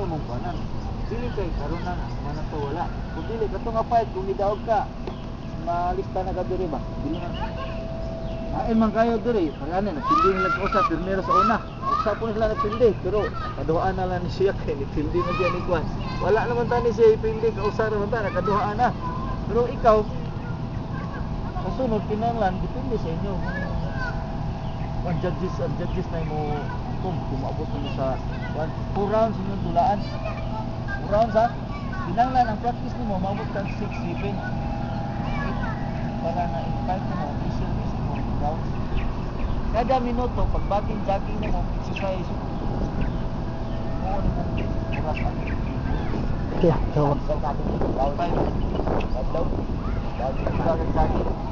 mong kanan. Dili kay karon na manang to wala. Kung dili kato nga fight kung gidaog ka, malista na ka diri ba? Dili na. Man kayo diri, kagani napindi nila ko sa primero sa una. Sa po nila napindi, pero kaduhaan na lang ni siya kay nipindi na diyan ni Kwan. Wala naman ta ni siya ipindi, kausar naman ta, kaduhaan na. Pero ikaw, kasunod kinahanglan depende sa inyo. Ang judges na mo kung maabot mo sa 4 rounds inyong tulaan. 4 rounds ha. Kinahanglan ang practice nimo maabot kang 6, 7, 8 para na in-fight mo, easy mo rounds. Kada minuto pag jogging mo, exercise mo ni mo oras ang Yeah, so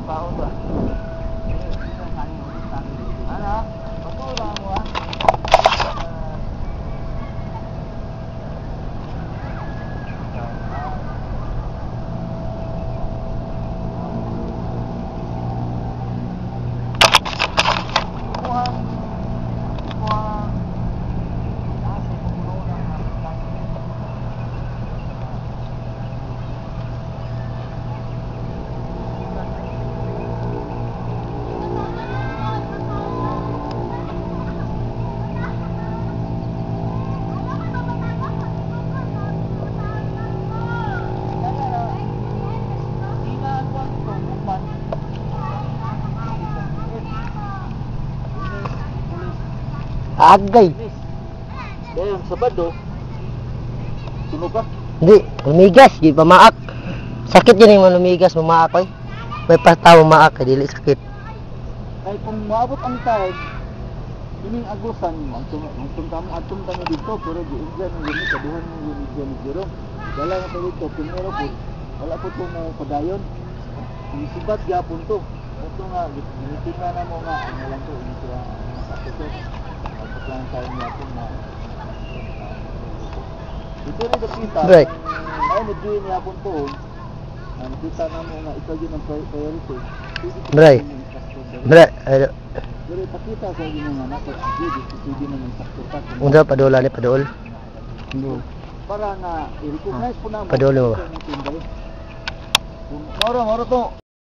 paon ba? Ano? Patulang mo ah. agay. Dahil sa Sabado, sunog ka? Hindi, lumigas, di pa maak. Sakit yun yung lumigas, mamaak ko eh. May pataw maak, dili sakit. Ay kung maabot ang time, ining agusan mo, atong kami dito, pero di-injan mo yun, kaduhan mo yun, injan mo yun. Wala na tayo dito, primero po, wala po ito mo padayon. Isibat gapon to. Ito nga, ginitinga na mo nga, ano lang to, ini sila, sakto to. Tapos lang tayo niya po na, ito rin nakita, right. Ay, nag-join niya po po, nakita na mo nga, ikaw yun ang priority. Right. Right. Pero ipakita sa inyo nga nato, hindi naman sakto pa. Unda padola ni padol. Para na i-recognize po namin. Padol mo ba? Moro to.